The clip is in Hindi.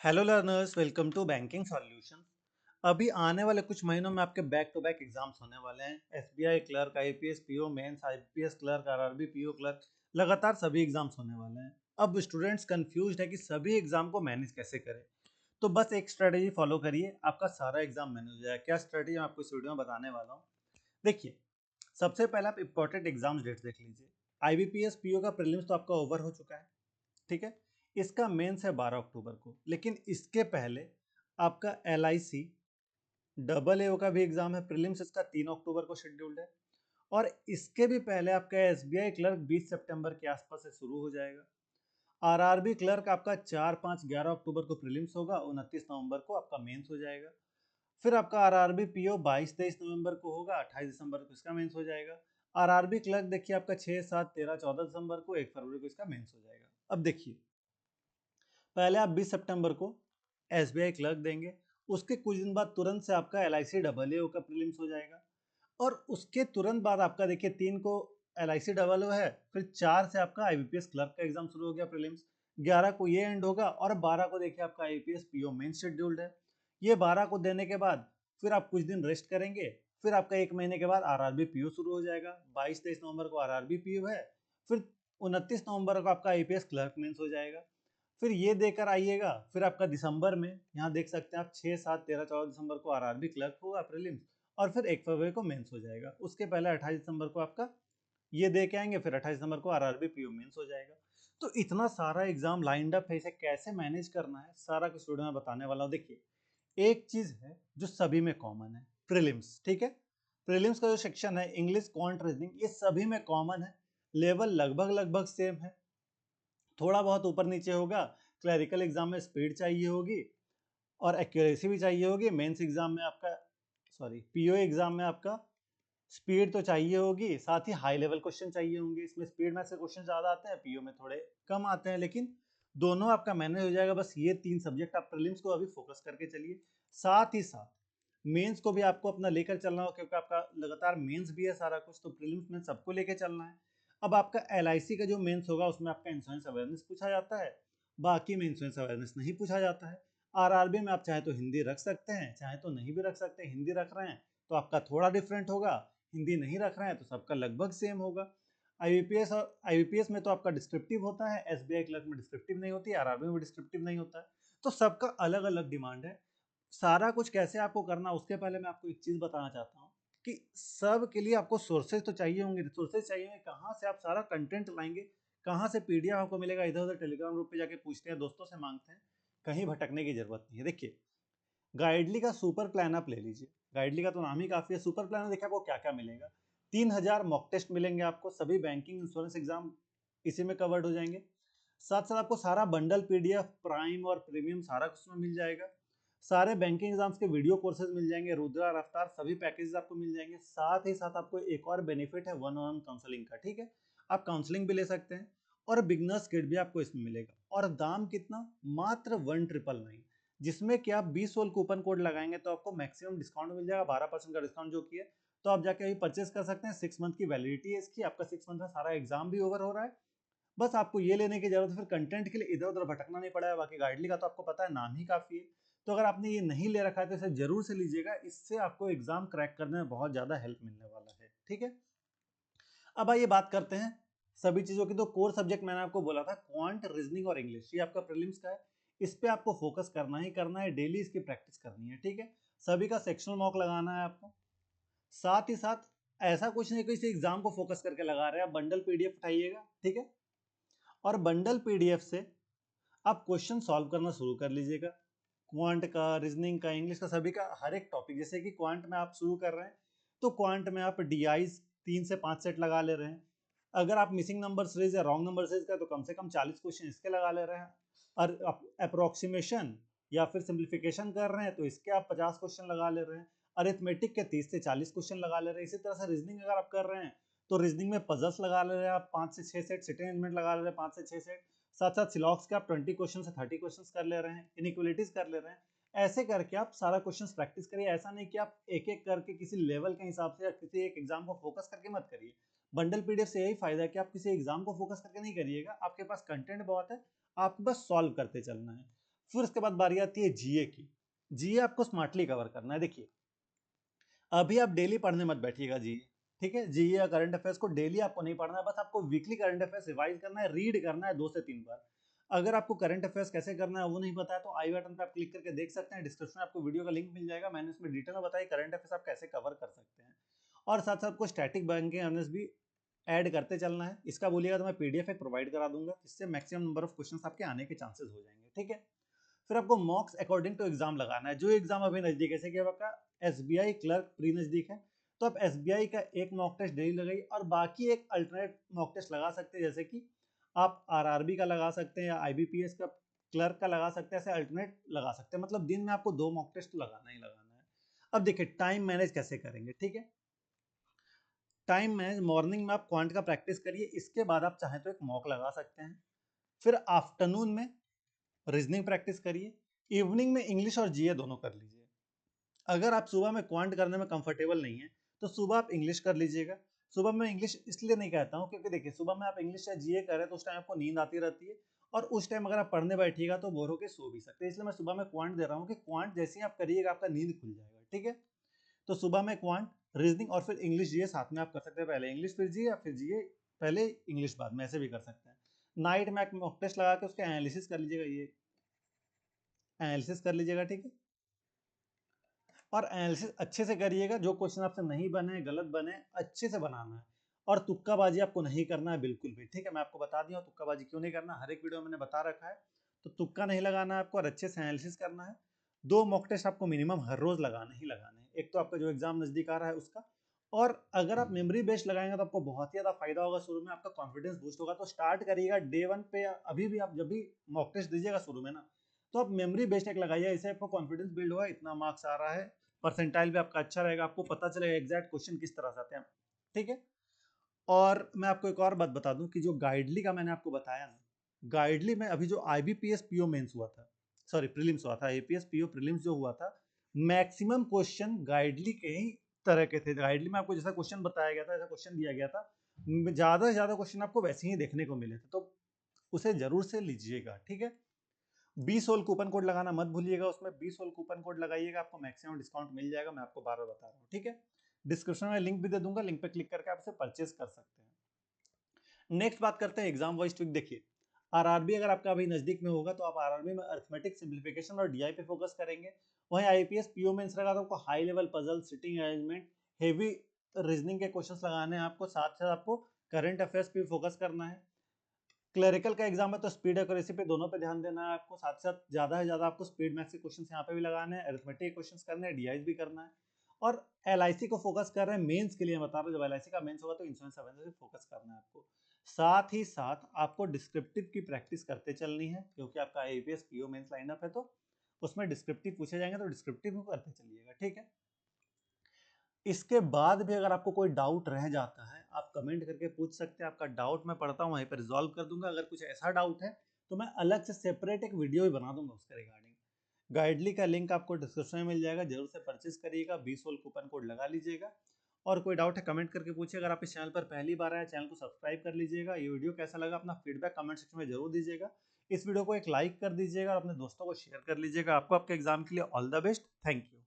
Hello learners, welcome to banking solution. अभी आने वाले कुछ महीनों में आपके बैक टू बैक एग्जाम्स होने वाले हैं। SBI clerk, IPS PO mains, IPS clerk, RRB PO clerk, लगातार सभी एग्जाम्स होने वाले हैं। अब स्टूडेंट्स कंफ्यूज्ड है कि सभी एग्जाम को मैनेज कैसे करें। तो बस एक स्ट्रेटेजी फॉलो करिए, आपका सारा एग्जाम मैनेज हो जाएगा। क्या स्ट्रेटेजी मैं आपको इस वीडियो में बताने वाला हूँ, देखिए। सबसे पहले आप इंपॉर्टेंट एग्जाम्स डेट्स देख लीजिए। आईबीपीएस पीओ का प्रीलिम्स तो आपका ओवर हो चुका है, ठीक है। इसका मेंस है 12 अक्टूबर को, लेकिन इसके पहले आपका L I C double A का भी एग्जाम है, प्रीलिम्स इसका 3 अक्टूबर को शेड्यूल्ड है। और इसके भी पहले आपका एसबीआई क्लर्क 20 सितंबर के आसपास से शुरू हो जाएगा। आरआरबी क्लर्क आपका 4, 5, 11 अक्टूबर को प्रीलिम्स होगा, 29 नवंबर को आपका मेंस हो जाएगा। फिर आपका आरआरबी पीओ 22, 23 नवंबर को होगा, 28 दिसंबर को इसका मेंस हो जाएगा। आरआरबी क्लर्क देखिए आपका 6, 7, 13, 14 दिसंबर को, 1 फरवरी को इसका मेंस हो जाएगा। अब देखिए, पहले आप 20 सितंबर को एसबीआई क्लर्क देंगे, उसके कुछ दिन बाद तुरंत से आपका L I C double A का प्रीलिम्स हो जाएगा। और उसके तुरंत बाद आपका देखिए 3 को एल आई सी डबल है, फिर 4 से आपका आईबीपीएस क्लर्क का एग्जाम शुरू हो गया प्रीलिम्स, 11 को ये एंड होगा, और 12 को देखिए आपका आईपीएस पीओ मेन शेड्यूल्ड है। ये 12 को देने के बाद फिर आप कुछ दिन रेस्ट करेंगे, फिर आपका 1 महीने के बाद आरआरबी पीओ शुरू हो जाएगा। 22, 23 नवंबर को आरआरबी पीओ है, फिर 29 नवंबर को आपका आईपीएस क्लर्क मेंस हो जाएगा। फिर ये देकर आइएगा, फिर आपका दिसंबर में यहाँ देख सकते हैं आप 6, 7, 13, 14 दिसंबर को आरआरबी क्लर्क होगा प्रीलिम्स, और फिर 1 फरवरी को मेंस हो जाएगा। उसके पहले 28 दिसंबर को आपका ये दे के आएंगे, फिर 28 दिसंबर को आरआरबी पीओ मेंस हो जाएगा। तो इतना सारा एग्जाम लाइंड अप है, इसे कैसे मैनेज करना है सारा कुछ वीडियो में बताने वाला हूँ। देखिए, एक चीज है जो सभी में कॉमन है, प्रीलिम्स, ठीक है। प्रीलिम्स का जो सेक्शन है, इंग्लिश, क्वांट, रीजनिंग, ये सभी में कॉमन है। लेवल लगभग लगभग सेम है, थोड़ा बहुत ऊपर नीचे होगा। क्लरिकल एग्जाम में स्पीड चाहिए होगी और एक्यूरेसी भी चाहिए होगी। मेंस एग्जाम में आपका, सॉरी, पीओ एग्जाम में आपका स्पीड तो चाहिए होगी, साथ ही हाई लेवल क्वेश्चन चाहिए होंगे। इसमें स्पीड में से क्वेश्चन ज्यादा आते हैं, पीओ में थोड़े कम आते हैं, लेकिन दोनों आपका मैनेज हो जाएगा। बस ये 3 सब्जेक्ट आप प्रीलिम्स को अभी फोकस करके चलिए। साथ ही साथ मेंस को भी आपको अपना लेकर चलना हो, क्योंकि आपका लगातार मेंस भी है सारा कुछ, तो प्रीलिम्स में सबको लेकर चलना है। अब आपका एलआईसी का जो मेंस होगा उसमें आपका इंश्योरेंस अवेयरनेस पूछा जाता है, बाकी में इंश्योरेंस अवेयरनेस नहीं पूछा जाता है। आरआरबी में आप चाहे तो हिंदी रख सकते हैं, चाहे तो नहीं भी रख सकते। हिंदी रख रहे हैं तो आपका थोड़ा डिफरेंट होगा, हिंदी नहीं रख रहे हैं तो सबका लगभग सेम होगा। आईबीपीएस में तो आपका डिस्क्रिप्टिव होता है, एसबीआई क्लर्क में डिस्क्रिप्टिव नहीं होती, आरआरबी में डिस्क्रिप्टिव नहीं होता है। तो सबका अलग अलग डिमांड है। सारा कुछ कैसे आपको करना, उसके पहले मैं आपको एक चीज बताना चाहता हूँ कि सब के लिए आपको सोर्सेज तो चाहिए होंगे, रिसोर्सेज चाहिए होंगे। कहाँ से आप सारा कंटेंट लाएंगे, कहाँ से पीडीएफ आपको मिलेगा? इधर उधर टेलीग्राम ग्रुप पे जाके पूछते हैं, दोस्तों से मांगते हैं, कहीं भटकने की जरूरत नहीं है। देखिए, गाइडली का सुपर प्लान आप ले लीजिए। गाइडली का तो नाम ही काफी है। सुपर प्लान में देखिए आपको क्या क्या मिलेगा। 3000 मॉक टेस्ट मिलेंगे आपको, सभी बैंकिंग इंश्योरेंस एग्जाम इसी में कवर्ड हो जाएंगे। साथ साथ आपको सारा बंडल पीडीएफ, प्राइम और प्रीमियम सारा कुछ में मिल जाएगा। सारे बैंकिंग एग्जाम्स के वीडियो कोर्सेज मिल जाएंगे, रुद्रा, रफ्तार, सभी पैकेजेस आपको मिल जाएंगे। साथ ही साथ आपको एक और बेनिफिट है, वन ऑन काउंसलिंग का, ठीक है। आप काउंसलिंग भी ले सकते हैं, और बिगनर्स किट भी आपको इसमें मिलेगा। और दाम कितना? मात्र 1999, जिसमें कि आप 20 सोल कूपन कोड लगाएंगे तो आपको मैक्सिमम डिस्काउंट मिल जाएगा, 12% का डिस्काउंट जो कि है। तो आप जाके अभी परचेस कर सकते हैं। 6 मंथ की वैलिडिटी है इसकी, आपका 6 मंथ में सारा एग्जाम भी ओवर हो रहा है। बस आपको ये लेने की जरूरत है, फिर कंटेंट के लिए इधर उधर भटकना नहीं पड़ेगा। बाकी गाइडली का तो आपको पता है, नाम ही काफी है। तो अगर आपने ये नहीं ले रखा है तो इसे जरूर से लीजिएगा, इससे आपको एग्जाम क्रैक करने में बहुत ज्यादा हेल्प मिलने वाला है, ठीक है। अब आइए बात करते हैं सभी चीजों की। तो कोर सब्जेक्ट मैंने आपको बोला था, क्वांट, रीजनिंग और इंग्लिश, ये आपका प्रीलिम्स का है। इस पे आपको फोकस करना ही करना है, डेली इसकी प्रैक्टिस करनी है, ठीक है। सभी का सेक्शनल मॉक लगाना है आपको। साथ ही साथ ऐसा कुछ नहीं कि इसी एग्जाम को फोकस करके लगा रहे हैं, आप बंडल पीडीएफ उठाइएगा, ठीक है। और बंडल पीडीएफ से आप क्वेश्चन सॉल्व करना शुरू कर लीजिएगा। क्वांट का, रीजनिंग का, इंग्लिश का, सभी का हर एक टॉपिक। जैसे कि क्वांट में आप शुरू कर रहे हैं तो क्वांट में आप डीआईज 3 से 5 सेट लगा ले रहे हैं। अगर आप मिसिंग नंबर सीरीज या रॉन्ग नंबर सीरीज का, तो कम से कम 40 क्वेश्चन इसके लगा ले रहे हैं। और अप्रोक्सीमेशन या फिर सिंप्लीफिकेशन कर रहे हैं तो इसके आप 50 क्वेश्चन लगा ले रहे हैं। अरिथमेटिक के 30 से 40 क्वेश्चन लगा ले रहे हैं। इसी तरह से रीजनिंग अगर आप कर रहे हैं तो रीजनिंग में पजल्स लगा ले रहे हैं आप 5 से 6 सेट, सिटिंग अरेंजमेंट लगा ले रहे हैं 5 से 6 सेट। साथ साथ सिलॉक्स के आप 20 क्वेश्चन से 30 क्वेश्चंस कर ले रहे हैं, इनइक्वलिटीज कर ले रहे हैं। ऐसे करके आप सारा क्वेश्चंस प्रैक्टिस करिए। ऐसा नहीं कि आप एक एक करके किसी लेवल के हिसाब से या किसी एक एग्जाम को फोकस करके मत करिए। बंडल पीडीएफ से यही फायदा है कि आप किसी एग्जाम को फोकस करके नहीं करिएगा, आपके पास कंटेंट बहुत है, आपको बस सॉल्व करते चलना है। फिर उसके बाद बारी आती है जीए की। जीए आपको स्मार्टली कवर करना है। देखिए अभी आप डेली पढ़ने मत बैठिएगा जीए, ठीक है। जीए या करंट अफेयर्स को डेली आपको नहीं पढ़ना है, बस आपको वीकली करंट अफेयर्स रिवाइज करना है, रीड करना है 2 से 3 बार। अगर आपको करंट अफेयर्स कैसे करना है वो नहीं पता है तो आई बटन पे आप क्लिक करके देख सकते हैं, डिस्क्रिप्शन में आपको वीडियो का लिंक मिल जाएगा, मैंने उसमें डिटेल में बताया करंट अफेयर्स आप कैसे कवर कर सकते हैं। और साथ साथ आपको स्टैटिक बैंकिंग अवेयरनेस भी ऐड करते चलना है। इसका बोलिएगा तो मैं पीडीएफ एक प्रोवाइड करा दूंगा, जिससे मैक्सिमम नंबर ऑफ क्वेश्चंस आपके आने के चांसेस हो जाएंगे, ठीक है। फिर आपको मॉक्स अकॉर्डिंग टू एग्जाम लगाना है, जो एग्जाम अभी नजदीक है, जैसे कि आपका एसबीआई क्लर्क प्री नजदीक है, तो आप एसबीआई का एक मॉक टेस्ट डेली लगाइए और बाकी एक अल्टरनेट मॉक टेस्ट लगा सकते हैं, जैसे कि आप आरआरबी का लगा सकते हैं या आईबीपीएस का क्लर्क का लगा सकते हैं, ऐसे अल्टरनेट लगा सकते हैं। मतलब दिन में आपको 2 मॉक टेस्ट लगाना ही लगाना है। अब देखिए टाइम मैनेज कैसे करेंगे, ठीक है। टाइम मैनेज, मॉर्निंग में आप क्वांट का प्रैक्टिस करिए, इसके बाद आप चाहें तो एक मॉक लगा सकते हैं। फिर आफ्टरनून में रीजनिंग प्रैक्टिस करिए, इवनिंग में इंग्लिश और जीए दोनों कर लीजिए। अगर आप सुबह में क्वांट करने में कंफर्टेबल नहीं है तो सुबह आप इंग्लिश कर लीजिएगा। सुबह में इंग्लिश इसलिए नहीं कहता हूँ क्योंकि देखिए सुबह में आप इंग्लिश या जीए करें तो उस टाइम आपको नींद आती रहती है, और उस टाइम अगर आप पढ़ने बैठिएगा तो बोर होकर सो भी सकते हैं। इसलिए मैं सुबह में क्वांट दे रहा हूँ कि क्वांट जैसे ही आप करिएगा आपका नींद खुल जाएगा, ठीक है। तो सुबह में क्वांट, रीजनिंग और फिर इंग्लिश जीए साथ में आप कर सकते हैं, पहले इंग्लिश फिर जीए या फिर जीए पहले इंग्लिश बाद में, ऐसे भी कर सकते हैं। नाइट में आप मॉक टेस्ट लगा के उसके एनालिसिस कर लीजिएगा, ये एनालिसिस कर लीजिएगा, ठीक है। और एनालिसिस अच्छे से करिएगा, जो क्वेश्चन आपसे नहीं बने गलत बने अच्छे से बनाना है। और तुक्काबाजी आपको नहीं करना है बिल्कुल भी, ठीक है। मैं आपको बता दिया तुक्काबाजी क्यों नहीं करना, हर एक वीडियो में मैंने बता रखा है। तो तुक्का नहीं लगाना है आपको और अच्छे से एनालिसिस करना है। 2 मॉक टेस्ट आपको मिनिमम हर रोज लगाने ही लगाने हैं, एक तो आपका जो एग्जाम नजदीक आ रहा है उसका, और अगर आप मेमोरी बेस्ड लगाएंगे तो आपको बहुत ही ज्यादा फायदा होगा, शुरू में आपका कॉन्फिडेंस बूस्ट होगा। तो स्टार्ट करिएगा डे 1 पे, अभी भी आप जब भी मॉक टेस्ट दीजिएगा शुरू में ना, तो आप मेमोरी बेस्ड एक लगाइए, इससे आपको कॉन्फिडेंस बिल्ड होगा, इतना मार्क्स आ रहा है, परसेंटाइल भी आपका अच्छा रहेगा, आपको पता चलेगा एग्जैक्ट क्वेश्चन किस तरह से आते हैं, ठीक है। और मैं आपको एक और बात बता दूं कि जो गाइडली का मैंने आपको बताया ना, गाइडली में अभी जो आईबीपीएस पीओ मेंस हुआ था, सॉरी प्रीलिम्स हुआ था, एपीएस पीओ प्रीलिम्स जो हुआ था, मैक्सिमम क्वेश्चन गाइडली के ही तरह के थे। गाइडली में आपको जैसा क्वेश्चन बताया गया था, जैसा क्वेश्चन दिया गया था, ज्यादा से ज्यादा क्वेश्चन आपको वैसे ही देखने को मिले थे, तो उसे जरूर से लीजिएगा, ठीक है। 20 होल कूपन कोड लगाना मत भूलिएगा, उसमें 20 होल कूपन कोड लगाइएगा, आपको मैक्सिमम डिस्काउंट मिल जाएगा, मैं आपको बार बार बता रहा हूँ, ठीक है। डिस्क्रिप्शन में लिंक भी दे दूंगा, लिंक पे क्लिक करके आप इसे परचेज कर सकते हैं। नेक्स्ट बात करते हैं एग्जाम वाइज ट्रिक। देखिए आरआरबी अगर आपका अभी नजदीक में होगा तो आप आरआरबी में अरिथमेटिक सिंप्लीफिकेशन और डीआई पे फोकस करेंगे। वहीं आईपीएस पीओ मेंस रहेगा तो आपको high level puzzle, sitting arrangement, heavy reasoning के क्वेश्चंस लगाने हैं आपको, साथ साथ आपको करंट अफेयर्स पे फोकस करना है। क्लरिकल का एग्जाम है तो स्पीड एक्यूरेसी पे दोनों पे ध्यान देना है आपको, साथ साथ ज्यादा से ज्यादा आपको स्पीड मैथ्स के क्वेश्चंस यहाँ पे भी लगाने हैं, अरिथमेटिक क्वेश्चंस करने हैं, डीआईज भी करना है। और एलआईसी को फोकस कर रहे हैं मेंस के लिए, मैं बता रहा हूँ जब एलआईसी का मेंस होगा तो इंश्योरेंस अवेयरनेस पे फोकस करना है आपको। साथ ही साथ आपको डिस्क्रिप्टिव की प्रैक्टिस करते चलनी है, क्योंकि आपका आईपीएस पीओ मेंस लाइनअप है तो उसमें डिस्क्रिप्टिव पूछे जाएंगे, तो डिस्क्रिप्टिव करते चलिएगा, ठीक है। इसके बाद भी अगर आपको कोई डाउट रह जाता है आप कमेंट करके पूछ सकते हैं, आपका डाउट मैं पढ़ता हूँ वहीं पर रिजॉल्व कर दूंगा। अगर कुछ ऐसा डाउट है तो मैं अलग से सेपरेट एक वीडियो भी बना दूंगा उसके रिगार्डिंग। गाइडली का लिंक आपको डिस्क्रिप्शन में मिल जाएगा, जरूर से परचेज करिएगा, 20 होल कूपन कोड लगा लीजिएगा। और कोई डाउट है कमेंट करके पूछिए। अगर आप इस चैनल पर पहली बार आए चैनल को सब्सक्राइब कर लीजिएगा। ये वीडियो कैसा लगा अपना फीडबैक कमेंट सेक्शन में जरूर दीजिएगा। इस वीडियो को एक लाइक कर दीजिएगा और अपने दोस्तों को शेयर कर लीजिएगा। आपको आपके एग्जाम के लिए all the best, thank you.